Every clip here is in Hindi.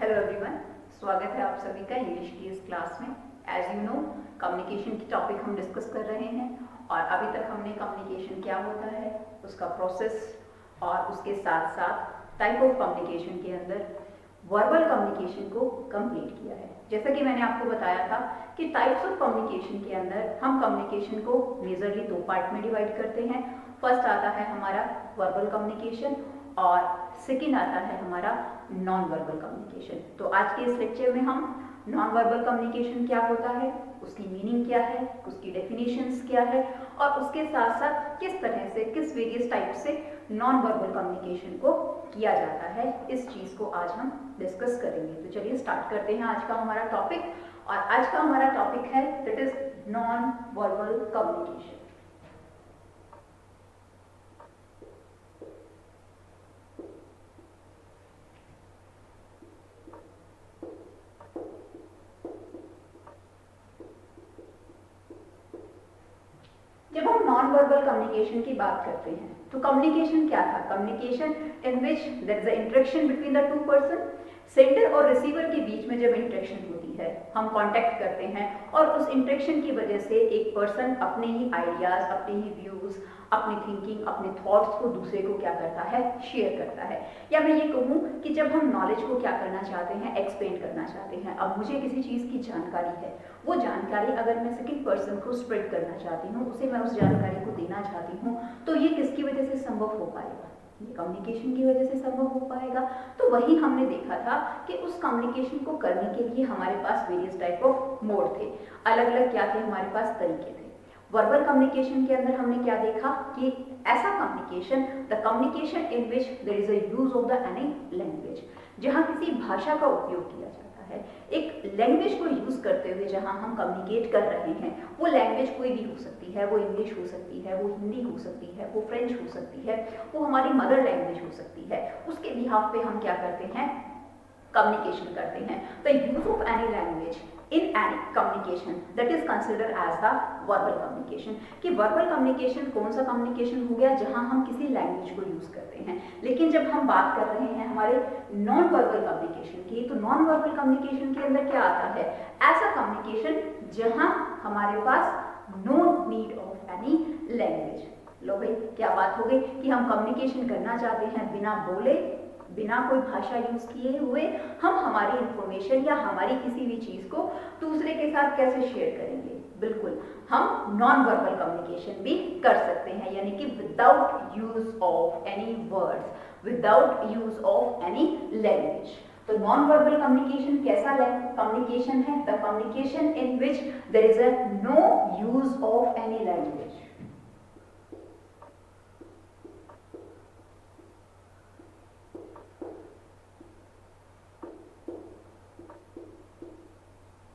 हेलो एवरीवन, स्वागत है आप सभी का इंग्लिश की इस क्लास में। एज यू नो, कम्युनिकेशन की टॉपिक हम डिस्कस कर रहे हैं और अभी तक हमने कम्युनिकेशन क्या होता है, उसका प्रोसेस और उसके साथ साथ टाइप ऑफ कम्युनिकेशन के अंदर वर्बल कम्युनिकेशन को कंप्लीट किया है। जैसा कि मैंने आपको बताया था कि टाइप्स ऑफ कम्युनिकेशन के अंदर हम कम्युनिकेशन को मेजरली दो पार्ट में डिवाइड करते हैं। फर्स्ट आता है हमारा वर्बल कम्युनिकेशन और सेकेंड आता है हमारा नॉन वर्बल कम्युनिकेशन। तो आज के इस लेक्चर में हम नॉन वर्बल कम्युनिकेशन क्या होता है, उसकी मीनिंग क्या है, उसकी डेफिनेशंस क्या है और उसके साथ साथ किस तरह से, किस वेरियस टाइप से नॉन वर्बल कम्युनिकेशन को किया जाता है, इस चीज को आज हम डिस्कस करेंगे। तो चलिए स्टार्ट करते हैं आज का हमारा टॉपिक। और आज का हमारा टॉपिक है that is non verbal communication. जब हम नॉन वर्बल कम्युनिकेशन की बात करते हैं तो कम्युनिकेशन क्या था? Communication in which there is a interaction between the two person. Sender और रिसीवर के बीच में जब इंटरेक्शन होती है, हम कांटेक्ट करते हैं और उस इंटरेक्शन की वजह से एक पर्सन अपने ही आइडियाज, अपने ही व्यूज, अपनी थिंकिंग, अपने थॉट्स को दूसरे को क्या करता है, शेयर करता है। या मैं ये कहूँ कि जब हम नॉलेज को क्या करना चाहते हैं, एक्सपेंड करना चाहते हैं। अब मुझे किसी चीज़ की जानकारी है, वो जानकारी अगर मैं सेकंड पर्सन को स्प्रेड करना चाहती हूँ, उसे मैं उस जानकारी को देना चाहती हूँ, तो ये किसकी वजह से संभव हो पाएगा? ये कम्युनिकेशन की वजह से संभव हो पाएगा। तो वही हमने देखा था कि उस कम्युनिकेशन को करने के लिए हमारे पास वेरियस टाइप ऑफ मोड थे, अलग अलग क्या थे हमारे पास तरीके थे। वर्बल कम्युनिकेशन के अंदर हमने क्या देखा कि ऐसा communication, the communication in which there is a use of the any language, जहां किसी भाषा का उपयोग किया जाता है, एक लैंग्वेज को यूज करते हुए जहां हम कम्युनिकेट कर रहे हैं। वो लैंग्वेज कोई भी हो सकती है, वो इंग्लिश हो सकती है, वो हिंदी हो सकती है, वो फ्रेंच हो सकती है, वो हमारी मदर लैंग्वेज हो सकती है। उसके बिहाफ पे हम क्या करते हैं, कम्युनिकेशन करते हैं। The use of any language in any communication that is considered as the verbal communication. कि वर्बल कम्युनिकेशन कौन सा कम्युनिकेशन हो गया, जहां हम किसी लैंग्वेज को यूज करते हैं। लेकिन जब हम बात कर रहे हैं हमारे नॉन वर्बल कम्युनिकेशन की, तो नॉन वर्बल कम्युनिकेशन के अंदर क्या आता है, ऐसा कम्युनिकेशन जहां हमारे पास no need of any language. लो भाई, क्या बात हो गई कि हम कम्युनिकेशन करना चाहते हैं बिना बोले, बिना कोई भाषा यूज किए हुए हम हमारी इंफॉर्मेशन या हमारी किसी भी चीज को दूसरे के साथ कैसे शेयर करेंगे? बिल्कुल, हम नॉन वर्बल कम्युनिकेशन भी कर सकते हैं, यानी कि without use of any words, without use of any language. तो नॉन वर्बल कम्युनिकेशन कैसा कम्युनिकेशन है? The communication in which there is a no use of any language.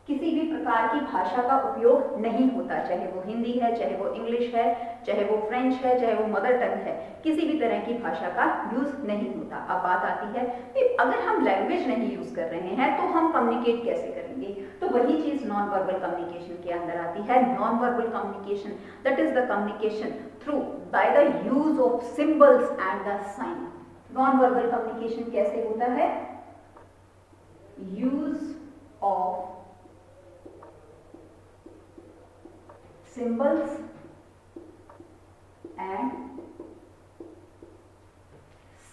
किसी भी प्रकार की भाषा का उपयोग नहीं होता, चाहे वो हिंदी है, चाहे वो इंग्लिश है, चाहे वो फ्रेंच है, चाहे वो मदर टंग है, किसी भी तरह की भाषा का यूज नहीं होता। अब बात आती है कि अगर हम लैंग्वेज नहीं यूज कर रहे हैं तो हम कम्युनिकेट कैसे करेंगे? तो वही चीज नॉन वर्बल कम्युनिकेशन के अंदर आती है। Non verbal communication that is the communication through by the use of symbols and the sign. Non verbal communication कैसे होता है? Use of symbols and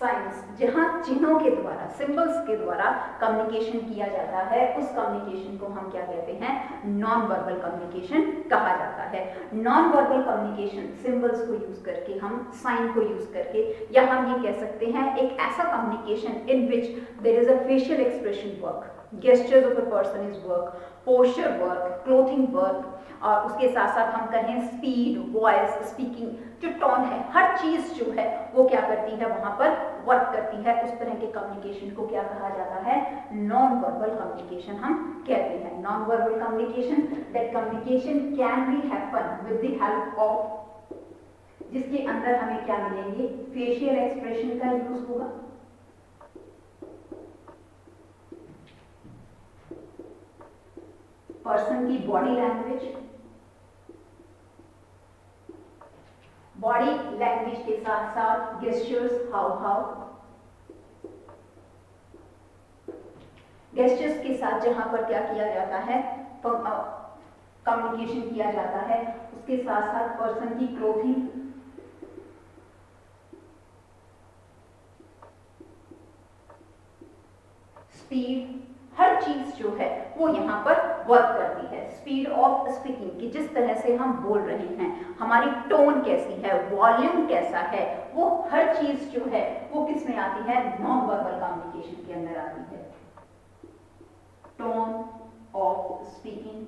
signs, जहां चिन्हों के द्वारा, सिंबल्स के द्वारा कम्युनिकेशन किया जाता है, उस कम्युनिकेशन को हम क्या कहते हैं? नॉन वर्बल कम्युनिकेशन कहा जाता है। नॉन वर्बल कम्युनिकेशन सिंबल्स को यूज करके, हम साइन को यूज करके, या हम ये कह सकते हैं एक ऐसा communication in which there is a facial expression work, gestures of a person is work, posture work, clothing work, और उसके साथ साथ हम कहें स्पीड, वॉइस, स्पीकिंग, जो टोन है, हर चीज जो है वो क्या करती है, वहां पर वर्क करती है। उस तरह के कम्युनिकेशन को क्या कहा जाता है? नॉन वर्बल कम्युनिकेशन हम कहते हैं। Non verbal communication, that communication can be happen with the help of, जिसके अंदर हमें क्या मिलेंगे? फेशियल एक्सप्रेशन का यूज होगा, पर्सन की बॉडी लैंग्वेज, बॉडी लैंग्वेज के साथ साथ गेस्चर्स, हाव हाव, गेस्चर्स के साथ जहां पर क्या किया जाता है, कम्युनिकेशन किया जाता है, उसके साथ साथ पर्सन की क्लोथिंग, स्पीड, हर चीज जो है वो यहाँ पर वर्क करती है। स्पीड ऑफ स्पीकिंग की जिस तरह से हम बोल रहे हैं, हमारी टोन कैसी है, वॉल्यूम कैसा है, वो हर चीज जो है वो किस में आती है, नॉन वर्बल कम्युनिकेशन के अंदर आती है। टोन ऑफ स्पीकिंग,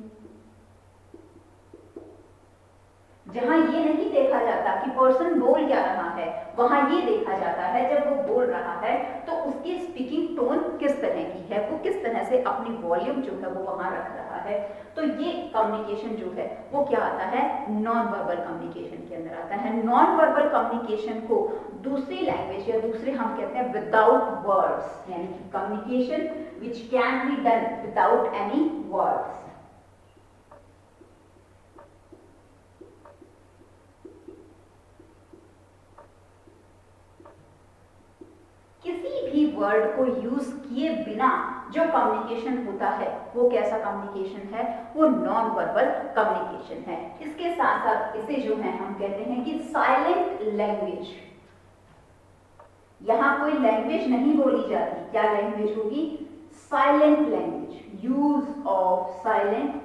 जहां ये नहीं देखा जाता कि पर्सन बोल क्या रहा है, वहां ये देखा जाता है जब वो बोल रहा है तो उसकी स्पीकिंग टोन किस तरह की है, वो किस तरह से अपनी वॉल्यूम जो है वो वहां रख रहा है। तो ये कम्युनिकेशन जो है वो क्या आता है, नॉन वर्बल कम्युनिकेशन के अंदर आता है। नॉन वर्बल कम्युनिकेशन को दूसरी लैंग्वेज या दूसरे हम कहते हैं विदाउट वर्ड्स, यानी कि communication which can be done without any words. Word को यूज किए बिना जो कम्युनिकेशन होता है वो कैसा कम्युनिकेशन है, वो नॉन वर्बल कम्युनिकेशन है। इसके साथ साथ इसे जो है हम कहते हैं कि साइलेंट लैंग्वेज। यहां कोई लैंग्वेज नहीं बोली जाती, क्या लैंग्वेज होगी, silent language, use of silent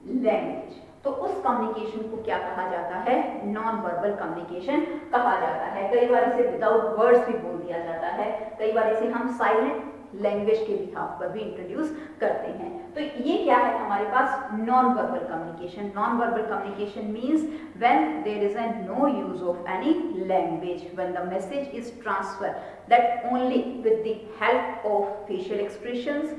language. तो उस कम्युनिकेशन को क्या कहा जाता है, नॉन वर्बल कम्युनिकेशन कहा जाता है। कई बार इसे विदाउट वर्ड्स भी बोल दिया जाता है, कई बार इसे हम साइलेंट लैंग्वेज के बिहाफ पर भी इंट्रोड्यूस करते हैं। तो ये क्या है हमारे पास, non verbal communication. Non verbal communication means when there is no use of any language, when the message is transfer that only with the help of facial expressions,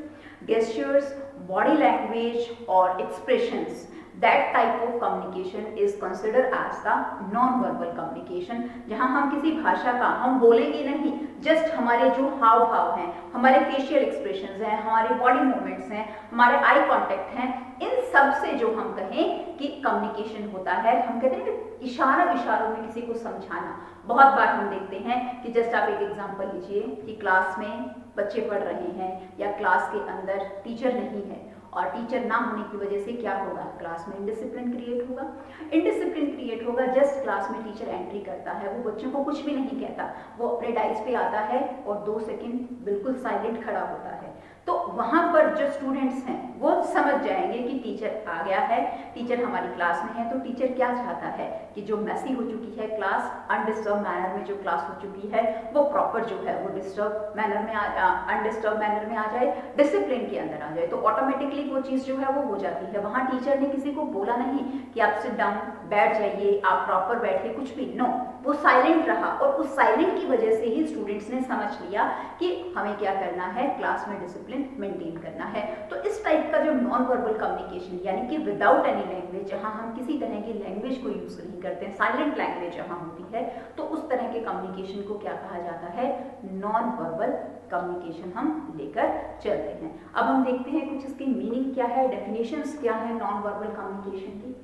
gestures, body language or expressions. That type of communication is considered as the non-verbal communication, जहां हम किसी भाषा का हम बोलेंगे नहीं, जस्ट हमारे जो हाव भाव हैं, हमारे फेशियल एक्सप्रेशंस हैं, हमारे बॉडी मूवमेंट्स हैं, हमारे आई कांटेक्ट हैं, इन सब से जो हम कहें कि कम्युनिकेशन होता है, हम कहते हैं कि इशारों में किसी को समझाना। बहुत बार हम देखते हैं कि जस्ट आप एक एग्जांपल लीजिए कि क्लास में बच्चे पढ़ रहे हैं या क्लास के अंदर टीचर नहीं है, और टीचर ना होने की वजह से क्या होगा, क्लास में इंडिसिप्लिन क्रिएट होगा। इंडिसिप्लिन क्रिएट होगा, जस्ट क्लास में टीचर एंट्री करता है, वो बच्चों को कुछ भी नहीं कहता, वो अपने डाइस पे आता है और 2 सेकंड बिल्कुल साइलेंट खड़ा होता है। तो वहां पर जो स्टूडेंट्स हैं वो समझ जाएंगे कि टीचर आ गया है, टीचर हमारी क्लास में है। तो टीचर क्या चाहता है कि जो मैसी हो चुकी है क्लास, अनडिस्टर्ब मैनर में जो क्लास हो चुकी है वो प्रॉपर जो है वो डिस्टर्ब मैनर में अनडिस्टर्ब मैनर में आ जाए, डिसिप्लिन के अंदर आ जाए। तो ऑटोमेटिकली वो चीज जो है वो हो जाती है। वहां टीचर ने किसी को बोला नहीं कि आप सिट डाउन, बैठ जाइए, आप प्रॉपर बैठिए, कुछ भी, नो, वो साइलेंट रहा और उस साइलेंट की वजह से ही स्टूडेंट्स ने समझ लिया कि हमें क्या करना है, क्लास में डिसिप्लिन मेंटेन करना है। तो इस टाइप का जो नॉन वर्बल कम्युनिकेशन, यानी कि विदाउट एनी लैंग्वेज, जहां हम किसी तरह की लैंग्वेज को यूज नहीं करते हैं, साइलेंट लैंग्वेज जहां होती है, तो उस तरह के कम्युनिकेशन को क्या कहा जाता है, नॉन वर्बल कम्युनिकेशन हम लेकर चलते हैं। अब हम देखते हैं कुछ इसकी मीनिंग क्या है, डेफिनेशंस क्या है नॉन वर्बल कम्युनिकेशन की।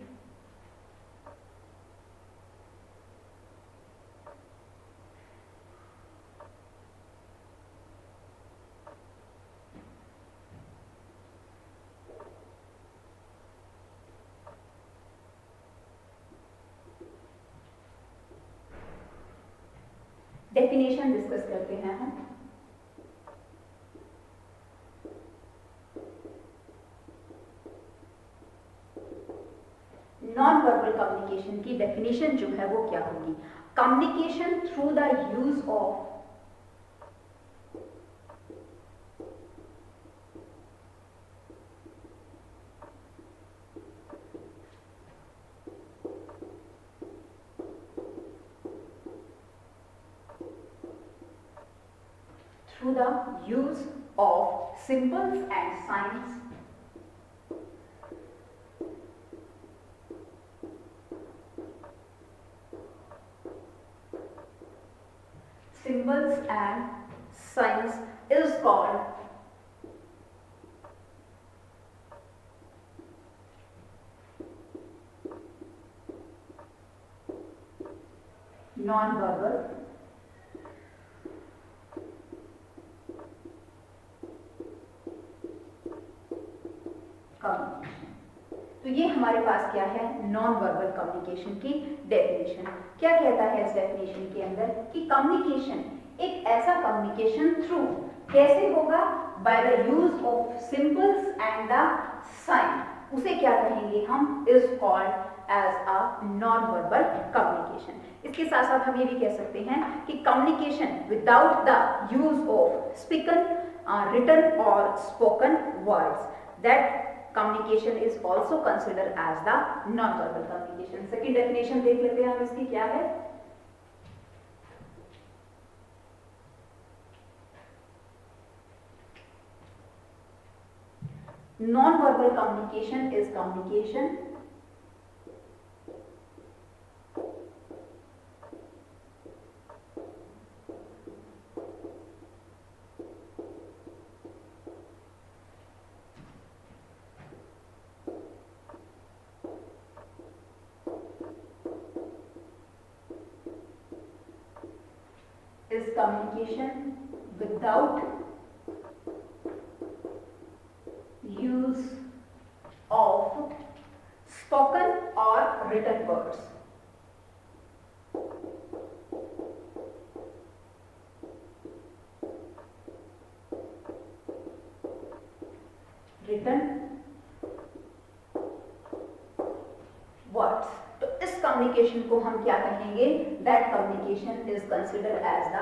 डेफिनेशन डिस्कस करते हैं हम। नॉन वर्बल कम्युनिकेशन की डेफिनेशन जो है वो क्या होगी, communication through the use of through the use of symbols and signs, symbols and signs is called non-verbal communication. तो ये हमारे पास क्या है, नॉन वर्बल कम्युनिकेशन की डेफिनेशन। क्या कहता है इस डेफिनेशन के अंदर कि कम्युनिकेशन एक ऐसा कम्युनिकेशन थ्रू कैसे होगा, by the use of symbols and the sign, उसे क्या कहेंगे हम, is called as a non verbal communication. इसके साथ साथ हम ये भी कह सकते हैं कि communication without the use of spoken, written or spoken words, that communication is also considered as the non-verbal communication. Second definition देख लेते हैं हम इसकी क्या है। Non-verbal communication is communication without use of spoken or written words. Written words, तो इस कम्युनिकेशन को हम क्या कहेंगे, that communication is considered as the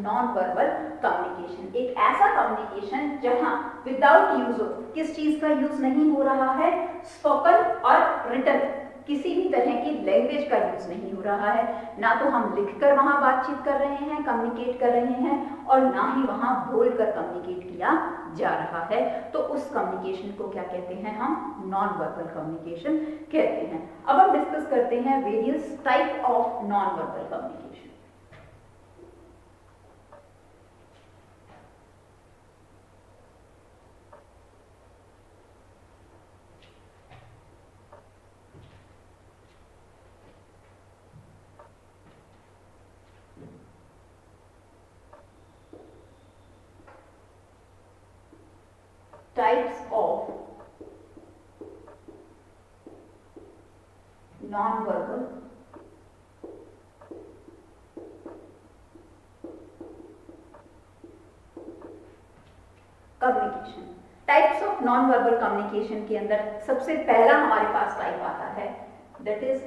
non verbal communication. एक ऐसा कम्युनिकेशन जहां विदाउट यूज ऑफ, किस चीज का यूज नहीं हो रहा है, स्पोकन और रिटन, किसी भी तरह की लैंग्वेज का यूज नहीं हो रहा है, ना तो हम लिखकर वहां बातचीत कर रहे हैं, कम्युनिकेट कर रहे हैं, और ना ही वहां बोलकर कम्युनिकेट किया जा रहा है। तो उस कम्युनिकेशन को क्या कहते हैं हम, नॉन वर्बल कम्युनिकेशन कहते हैं। अब हम डिस्कस करते हैं various type of non verbal communication. Types of non-verbal communication. Types of non verbal communication के अंदर सबसे पहला हमारे पास टाइप आता है, that is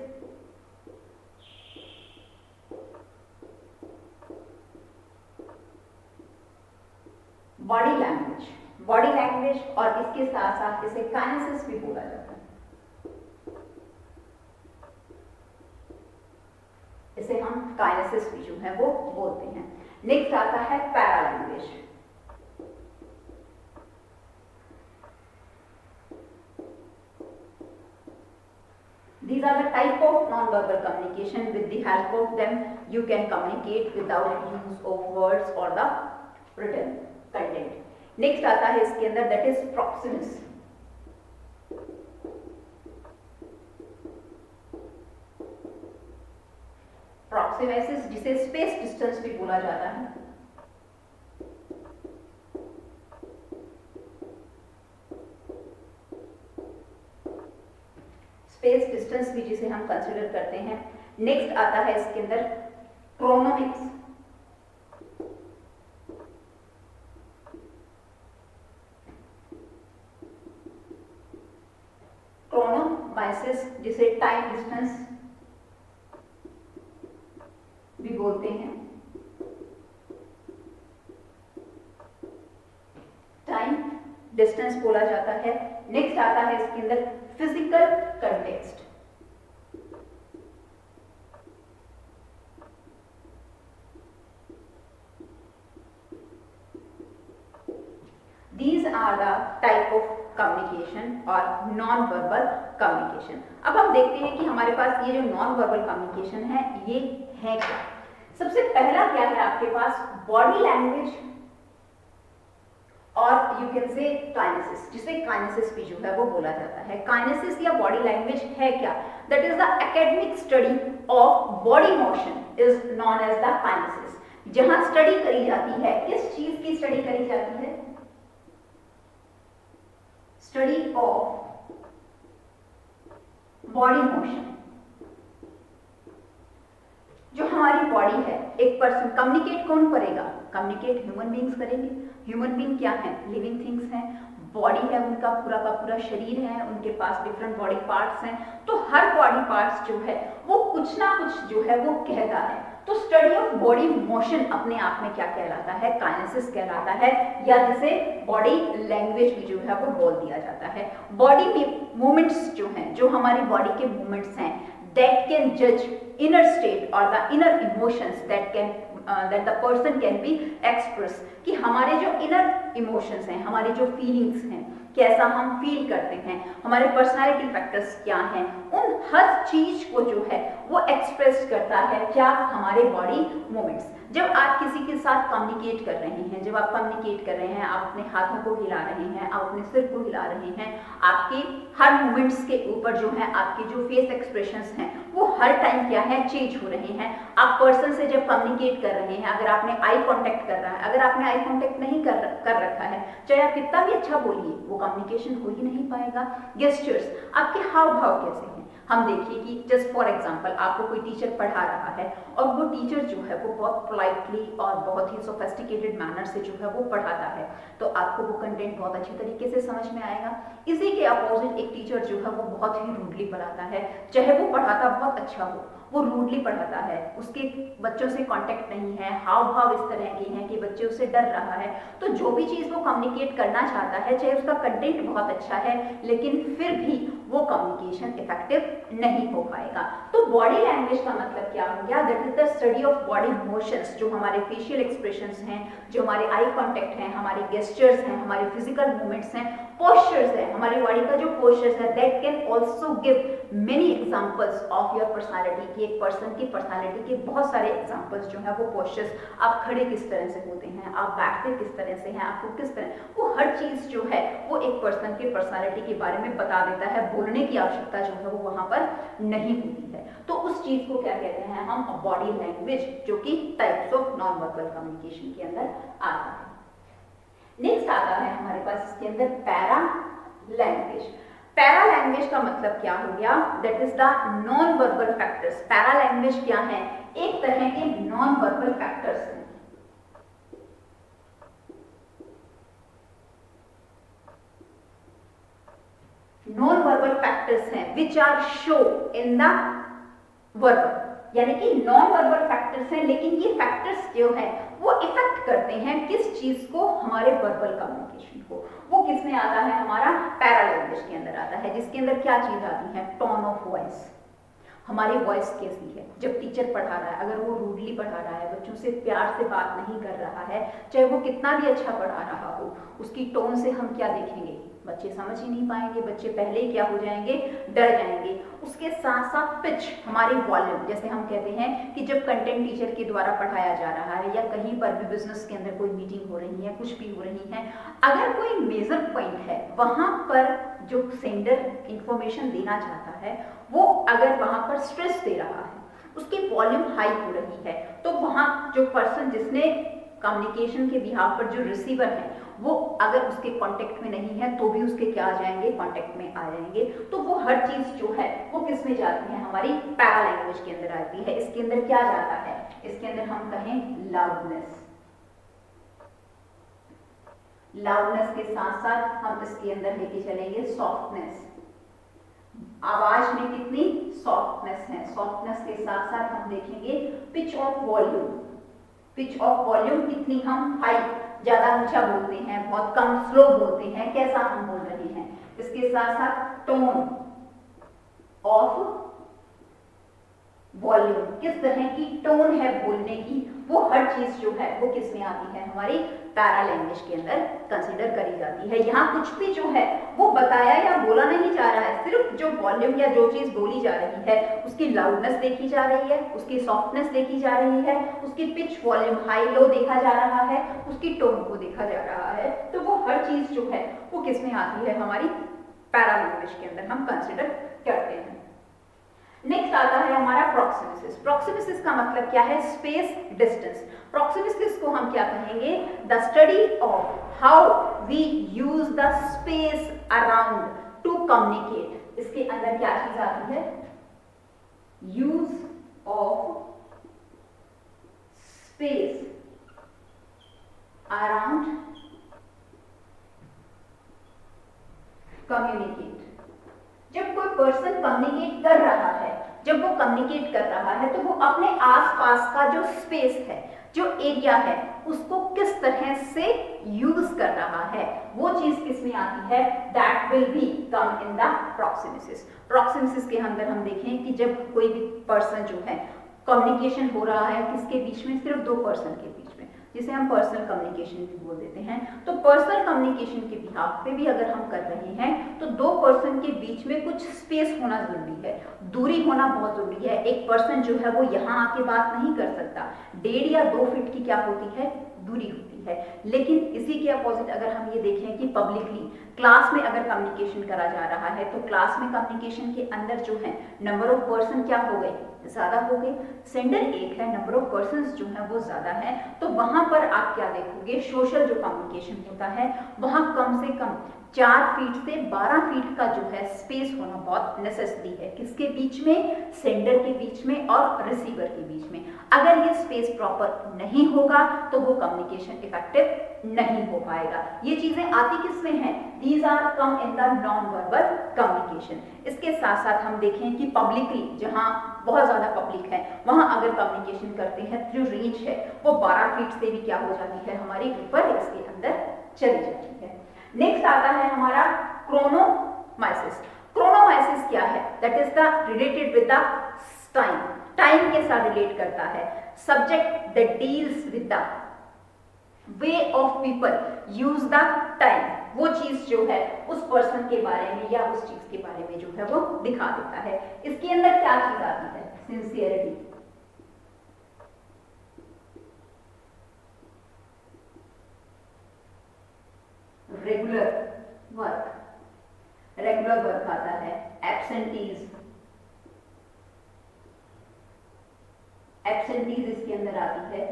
body language. Body language और इसके साथ साथ इसे काइनेसिस भी बोला जाता है, इसे हम काइनेसिस भी जो है वो बोलते हैं। नेक्स्ट आता है para language. These are the type of non-verbal communication. With the help of them, you can communicate without use of words or the written content. Next आता है इसके अंदर, दैट इज प्रॉक्सिमिस। प्रॉक्सिमिस जिसे स्पेस डिस्टेंस भी बोला जाता है। स्पेस डिस्टेंस भी जिसे हम कंसिडर करते हैं। नेक्स्ट आता है इसके अंदर क्रोनोमिक्स। जिसे टाइम डिस्टेंस भी बोलते हैं, टाइम डिस्टेंस बोला जाता है। नेक्स्ट आता है इसके अंदर physical context. These are the type of communication और नॉन वर्बल कम्युनिकेशन। अब हम देखते हैं कि हमारे पास ये जो नॉन वर्बल कम्युनिकेशन है ये है क्या। सबसे पहला क्या है आपके पास, बॉडी लैंग्वेज और यू कैन से काइनेसिस, जिसे काइनेसिस भी जो है वो बोला जाता है। काइनेसिस या बॉडी लैंग्वेज है क्या, that is the academic study of body motion is known as the kinesis. जहां स्टडी करी जाती है, किस चीज की स्टडी करी जाती है, स्टडी ऑफ बॉडी मोशन, जो हमारी बॉडी है, एक पर्सन कम्युनिकेट कौन करेगा? कम्युनिकेट ह्यूमन बींग्स करेंगे। ह्यूमन बींग क्या है? लिविंग थिंग्स हैं, बॉडी है उनका पूरा का पूरा शरीर है, उनके पास डिफरेंट बॉडी पार्ट्स हैं, तो हर बॉडी पार्ट्स जो है वो कुछ ना कुछ जो है वो कहता है। तो स्टडी ऑफ बॉडी मोशन अपने आप में क्या कहलाता है? काइनेसिस कहलाता है, या जिसे बॉडी लैंग्वेज भी जो है वो बोल दिया जाता है। बॉडी में मूवमेंट्स जो हैं, जो हमारी बॉडी के मूवमेंट्स हैं, that can judge inner state or the inner emotions that the person can be express, कि हमारे जो इनर इमोशंस हैं, हमारे जो फीलिंग्स हैं, कैसा हम फील करते हैं, हमारे पर्सनालिटी फैक्टर्स क्या हैं, उन हर चीज को जो है वो एक्सप्रेस करता है क्या? हमारे बॉडी मूवमेंट्स। जब आप किसी के साथ कम्युनिकेट कर रहे हैं, जब आप कम्युनिकेट कर रहे हैं, आप अपने हाथों को हिला रहे हैं, आप अपने सिर को हिला रहे हैं, आपके हर मूवमेंट्स के ऊपर जो है आपके जो फेस एक्सप्रेशंस हैं वो हर टाइम क्या है? चेंज हो रहे हैं। आप पर्सन से जब कम्युनिकेट कर रहे हैं, अगर आपने आई कांटेक्ट कर रहा है, अगर आपने आई कांटेक्ट नहीं कर रखा है, चाहे आप कितना भी अच्छा बोलिए, वो कम्युनिकेशन हो ही नहीं पाएगा। गेस्चर्स, आपके हाव भाव कैसे हैं? हम देखिए कि जस्ट फॉर एग्जांपल आपको कोई टीचर पढ़ा रहा है और वो टीचर जो है वो बहुत पोलाइटली और बहुत ही सोफिस्टिकेटेड मैनर से जो है वो पढ़ाता है, तो आपको वो कंटेंट बहुत अच्छे तरीके से समझ में आएगा। इसी के अपोजिट एक टीचर जो है वो बहुत ही रूडली पढ़ाता है, चाहे वो पढ़ाता बहुत अच्छा हो, वो रूडली पढ़ाता है, उसके बच्चों से कांटेक्ट नहीं है, हाव भाव इस तरह के हैं कि बच्चे उससे डर रहा है, तो जो भी चीज़ वो कम्युनिकेट करना चाहता है, चाहे उसका कंटेंट बहुत अच्छा है, लेकिन फिर भी वो कम्युनिकेशन इफेक्टिव नहीं हो पाएगा। तो बॉडी लैंग्वेज का मतलब क्या हो गया? That is the study of body motions, जो हमारे फेशियल एक्सप्रेशंस हैं, जो हमारे आई कांटेक्ट हैं, हमारे गेस्चर्स हैं, हमारे फिजिकल मूवमेंट्स हैं, पोस्चर्स है, हमारी बॉडी का जो पोस्चर्स है, that can also give many examples of your personality, कि एक पर्सन की पर्सनालिटी के बहुत सारे एग्जांपल्स जो है वो पोस्चर्स, आप खड़े किस तरह से होते हैं, आप बैठते किस तरह से हैं, आपको किस तरह, वो हर चीज जो है वो एक पर्सन की पर्सनालिटी के बारे में बता देता है। बोलने की आवश्यकता जो है वो वहां पर नहीं होती है। तो उस चीज को क्या कहते हैं हम? बॉडी लैंग्वेज, जो कि types of non verbal communication के अंदर आता है। नेक्स्ट आता है हमारे पास इसके अंदर पैरा लैंग्वेज। पैरा लैंग्वेज का मतलब क्या हो गया? That is the non verbal factors. Para language क्या है? एक तरह के नॉन वर्बल फैक्टर्स हैं। नॉन वर्बल फैक्टर्स हैं which are show in the verbal, यानी कि नॉन वर्बल फैक्टर्स हैं, लेकिन ये फैक्टर्स जो है वो इफेक्ट करते हैं किस चीज को? हमारे वर्बल कम्युनिकेशन को। वो किस में आता है? हमारा पैरा लैंग्वेज के अंदर आता है, जिसके अंदर क्या चीज आती है? Tone of voice. हमारी वॉइस कैसी है? जब टीचर पढ़ा रहा है, अगर वो रूडली पढ़ा रहा है, बच्चों से प्यार से बात नहीं कर रहा है, चाहे वो कितना भी अच्छा पढ़ा रहा हो, उसकी टोन से हम क्या देखेंगे? बच्चे समझ ही नहीं पाएंगे, बच्चे पहले ही क्या हो जाएंगे? डर जाएंगे। उसके साथ साथ पिच, हमारी वॉल्यूम, जैसे हम कहते हैं कि जब कंटेंट टीचर के द्वारा पढ़ाया जा रहा है या कहीं पर भी बिजनेस के अंदर कोई मीटिंग हो रही है, कुछ भी हो रही है, अगर कोई मेजर पॉइंट है, वहां पर जो सेंडर इंफॉर्मेशन देना चाहता है वो अगर वहां पर स्ट्रेस दे रहा है, उसकी वॉल्यूम हाई हो रही है, तो वहां जो पर्सन जिसने कम्युनिकेशन के बिहाफ पर जो रिसीवर है वो अगर उसके कांटेक्ट में नहीं है तो भी उसके क्या आ जाएंगे? कांटेक्ट में आ जाएंगे। तो वो हर चीज जो है वो किस में जाती है? हमारी पैरा लैंग्वेज के अंदर आती है। इसके अंदर क्या जाता है? इसके अंदर हम कहें लाउडनेस। लाउडनेस के साथ साथ हम इसके अंदर लेके चलेंगे सॉफ्टनेस। आवाज में कितनी सॉफ्टनेस है? सॉफ्टनेस के साथ साथ हम देखेंगे pitch of volume. Pitch of volume कितनी हम हाई, ज्यादा ऊंचा बोलते हैं, बहुत कम स्लो बोलते हैं, कैसा हम बोल रहे हैं। इसके साथ साथ टोन ऑफ वॉल्यूम, किस तरह की टोन है बोलने की, वो हर चीज जो है वो किस में आती है? हमारी पैरा लैंग्वेज के अंदर कंसीडर करी जाती है। यहाँ कुछ भी जो है वो बताया या बोला नहीं जा रहा है, सिर्फ जो वॉल्यूम या जो चीज बोली जा रही है उसकी लाउडनेस देखी जा रही है, उसकी सॉफ्टनेस देखी जा रही है, उसकी पिच वॉल्यूम हाई लो देखा जा रहा है, उसकी टोन को देखा जा रहा है। तो वो हर चीज जो है वो किस में आती है? हमारी पैरा लैंग्वेज के अंदर हम कंसिडर करते हैं। नेक्स्ट आता है हमारा प्रॉक्सिमिसिस। प्रॉक्सिमिसिस का मतलब क्या है? Space distance. प्रॉक्सिमिसिस को हम क्या कहेंगे? The study of how we use the space around to communicate. इसके अंदर क्या चीज आती है, use of space around communicate. जब कोई पर्सन कम्युनिकेट कर रहा है, जब वो कम्युनिकेट कर रहा है तो वो अपने आसपास का जो स्पेस है, जो एरिया है, उसको किस तरह से यूज कर रहा है, वो चीज किसमें आती है, that will be come in the proxemics. Proxemics के अंदर हम देखें कि जब कोई भी पर्सन जो है कम्युनिकेशन हो रहा है किसके बीच में, सिर्फ दो पर्सन के बीच में, जिसे हम पर्सनल कम्युनिकेशन भी बोल देते हैं। तो पर्सनल कम्युनिकेशन के बिहाफ पे भी अगर हम कर रहे हैं तो दो पर्सन के बीच में कुछ स्पेस होना जरूरी है, दूरी होना बहुत जरूरी है। एक पर्सन जो है वो यहाँ आके बात नहीं कर सकता, 1.5 या 2 फीट की क्या होती है, दूरी होती है। लेकिन इसी के अपोजिट अगर हम ये देखें कि पब्लिकली क्लास में अगर कम्युनिकेशन करा जा रहा है तो क्लास में कम्युनिकेशन के अंदर जो है नंबर ऑफ पर्सन क्या हो गए, ज्यादा हो गए। सेंडर एक है, नंबर ऑफ पर्संस जो है वो ज्यादा है, तो वहां पर आप क्या देखोगे, सोशल जो कम्युनिकेशन होता है वहां कम से कम 4 फीट से 12 फीट का जो है स्पेस होना बहुत नेसेसरी है। किसके बीच में, सेंडर के बीच में और रिसीवर के बीच में। अगर ये स्पेस प्रॉपर नहीं होगा तो वो कम्युनिकेशन इफेक्टिव नहीं हो पाएगा। ये चीजें आती किसमें हैं, these are come in the non verbal communication. इसके साथ साथ हम देखें कि पब्लिकली, जहां बहुत ज्यादा पब्लिक है, वहां अगर कम्युनिकेशन करते हैं, जो रेंज है वो 12 फीट से भी क्या हो जाती है, हमारी ऊपर इसके अंदर चली जाती है। नेक्स्ट आता है हमारा क्रोनोमाइसिस। क्रोनोमाइसिस क्या है, that is the related with the time, time के साथ रिलेट करता है। Subject that deals with the way of people use the time, वो चीज जो है उस पर्सन के बारे में या उस चीज के बारे में जो है वो दिखा देता है। इसके अंदर क्या चीज आती है, sincerity, regular work, regular work आता है। एब्सेंटीज, एब्सेंटीज इसके अंदर आती है।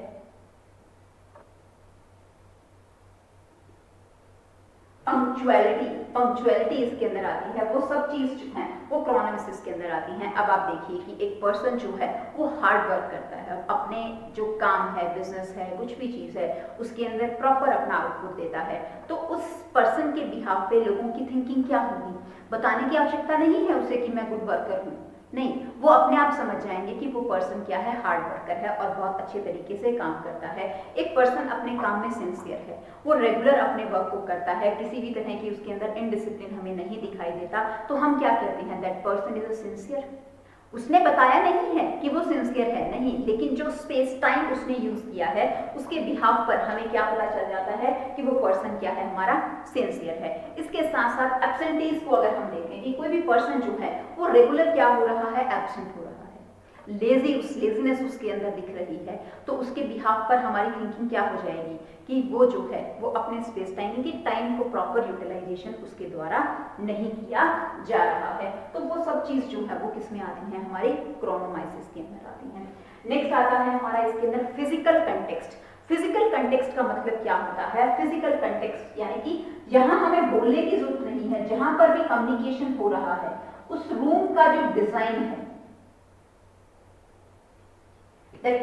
पंक्चुअलिटी, पंक्चुअलिटी इसके अंदर आती है। वो सब चीज जो है वो क्रोनोमाइसिस के अंदर आती हैं। अब आप देखिए कि एक पर्सन जो है वो हार्ड वर्क करता है, अपने जो काम है, बिजनेस है, कुछ भी चीज है, उसके अंदर प्रॉपर अपना आउटपुट देता है, तो उस पर्सन के बिहाफ पे लोगों की थिंकिंग क्या होगी, बताने की आवश्यकता नहीं है उसे कि मैं गुड वर्कर हूँ, नहीं, वो अपने आप समझ जाएंगे कि वो पर्सन क्या है, हार्ड वर्कर है और बहुत अच्छे तरीके से काम करता है। एक पर्सन अपने काम में सिंसियर है, वो रेगुलर अपने वर्क को करता है, किसी भी तरह की उसके अंदर इनडिसिप्लिन हमें नहीं दिखाई देता, तो हम क्या कहते हैं, that person is a sincere. उसने बताया नहीं है कि वो सिंसियर है, नहीं, लेकिन जो स्पेस टाइम उसने यूज किया है उसके बिहाफ पर हमें क्या पता चल जाता है कि वो पर्सन क्या है, हमारा सिंसियर है। इसके साथ साथ एब्सेंटीज को अगर हम देखें कि कोई भी पर्सन जो है वो रेगुलर क्या हो रहा है, एब्सेंट हो रहा है, लेजी, उस लेजीनेस उसके अंदर दिख रही है, तो उसके बिहाफ पर हमारी थिंकिंग क्या हो जाएगी कि वो जो है वो अपने स्पेस टाइम की टाइम को प्रॉपर यूटिलाइजेशन उसके द्वारा नहीं किया जा रहा है। तो वो सब चीज जो है वो किसमें आती है, हमारे क्रोनोमाइसिस के अंदर आती है। नेक्स्ट आता है हमारा इसके अंदर फिजिकल कंटेक्स्ट। फिजिकल कंटेक्स्ट का मतलब क्या होता है, फिजिकल कंटेक्स्ट यानी कि जहां हमें बोलने की जरूरत नहीं है, जहां पर भी कम्युनिकेशन हो रहा है, उस रूम का जो डिजाइन है,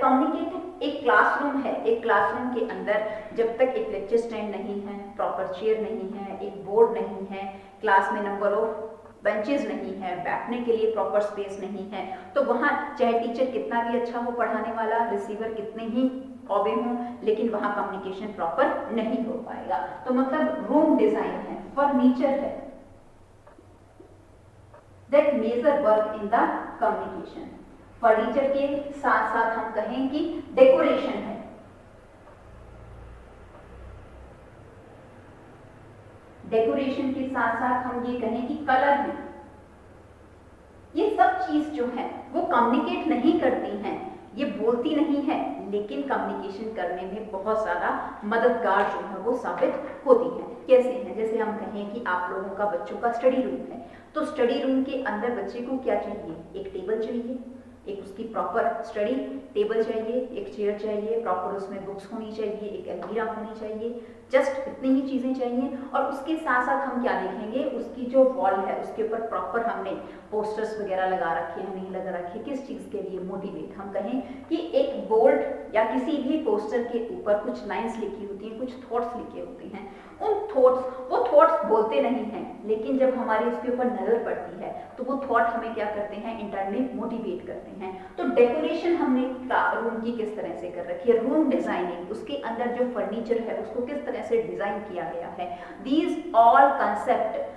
कम्युनिकेटिव। एक क्लासरूम है, एक क्लासरूम के अंदर जब तक एक लेक्चर स्टैंड नहीं है, प्रॉपर चेयर नहीं है, एक बोर्ड नहीं है, क्लास में नंबर ऑफ बेंचेस नहीं है, बैठने के लिए प्रॉपर स्पेस नहीं है, तो वहां चाहे टीचर कितना भी अच्छा हो पढ़ाने वाला, रिसीवर कितने ही कौवे हों, लेकिन वहां कम्युनिकेशन प्रॉपर नहीं हो पाएगा। तो मतलब रूम डिजाइन है, फर्नीचर है, that major work in the communication. Furniture के साथ साथ हम कहें कि डेकोरेशन है, डेकोरेशन के साथ साथ हम ये कहें कि कलर है। ये सब चीज जो है वो कम्युनिकेट नहीं करती हैं, ये बोलती नहीं है, लेकिन कम्युनिकेशन करने में बहुत ज्यादा मददगार जो है वो साबित होती है। कैसे है, जैसे हम कहें कि आप लोगों का बच्चों का स्टडी रूम है, तो स्टडी रूम के अंदर बच्चे को क्या चाहिए, एक टेबल चाहिए, एक उसकी प्रॉपर स्टडी टेबल चाहिए, एक चेयर चाहिए, प्रॉपर उसमें बुक्स होनी चाहिए, एक अलमीरा होनी चाहिए, जस्ट इतनी ही चीज़ें चाहिए। और उसके साथ साथ हम क्या देखेंगे, उसकी जो वॉल है उसके ऊपर प्रॉपर हमने पोस्टर्स वगैरह लगा रखे हैं, नहीं लगा रखे, किस चीज़ के लिए, मोटिवेट। हम कहें कि एक बोर्ड या किसी भी पोस्टर के ऊपर कुछ लाइन्स लिखी होती हैं, कुछ थॉट्स लिखे होते हैं। उन थॉट्स, वो थॉट्स बोलते नहीं हैं, लेकिन जब हमारी उसके ऊपर नजर पड़ती है तो वो थॉट हमें क्या करते हैं, इंटरनली मोटिवेट करते हैं। तो डेकोरेशन हमने रूम की किस तरह से कर रखी है, रूम डिजाइनिंग, उसके अंदर जो फर्नीचर है उसको किस तरह से डिजाइन किया गया है, these all concept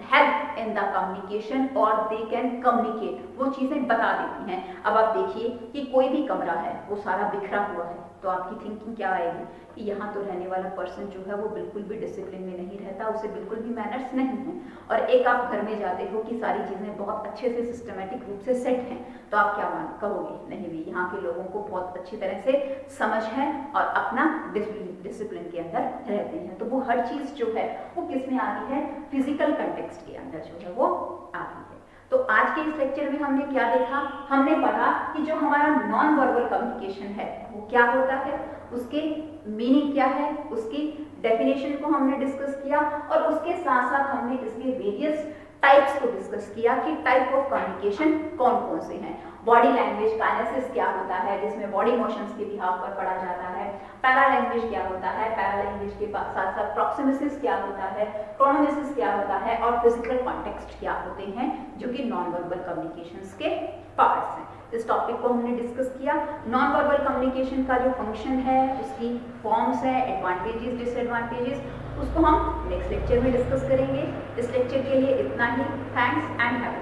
help in the communication और दे कैन कम्युनिकेट, वो चीजें बता देती हैं। अब आप देखिए कि कोई भी कमरा है वो सारा बिखरा हुआ है, तो आपकी थिंकिंग क्या आएगी कि यहाँ तो रहने वाला पर्सन जो है वो बिल्कुल भी डिसिप्लिन में नहीं रहता, उसे बिल्कुल भी मैनर्स नहीं है। और एक आप घर में जाते हो कि सारी चीज़ें बहुत अच्छे से सिस्टमेटिक रूप से सेट हैं, तो आप क्या कहोगे, नहीं भी, यहाँ के लोगों को बहुत अच्छी तरह से समझ है और अपना डिसिप्लिन के अंदर रहते हैं। तो वो हर चीज़ जो है वो किस में आती है, फिजिकल कंटेक्स्ट के अंदर जो है वो आती है। तो आज के इस लेक्चर में हमने क्या देखा, हमने पढ़ा कि जो हमारा नॉन वर्बल कम्युनिकेशन है वो क्या होता है, उसके मीनिंग क्या है, उसकी डेफिनेशन को हमने डिस्कस किया, और उसके साथ साथ हमने इसके वेरियस टाइप्स को डिस्कस किया कि टाइप ऑफ कम्युनिकेशन कौन कौन से हैं। बॉडी लैंग्वेज काइनेसिस क्या होता है, जिसमें बॉडी मोशंस के बिहाव पर पढ़ा जाता है। पैरा लैंग्वेज क्या होता है, पैरा लैंग्वेज के साथ साथ प्रॉक्सिमिसिस क्या होता है, क्रोनोमिसिस क्या होता है, और फिजिकल कॉन्टेक्स्ट क्या होते हैं, जो कि नॉन वर्बल कम्युनिकेशंस के पार्ट्स हैं। इस टॉपिक को हमने डिस्कस किया। नॉन वर्बल कम्युनिकेशन का जो फंक्शन है, उसकी फॉर्म्स है, एडवांटेजेस, डिसएडवांटेजेस, उसको हम नेक्स्ट लेक्चर में डिस्कस करेंगे। इस लेक्चर के लिए इतना ही। Thanks and have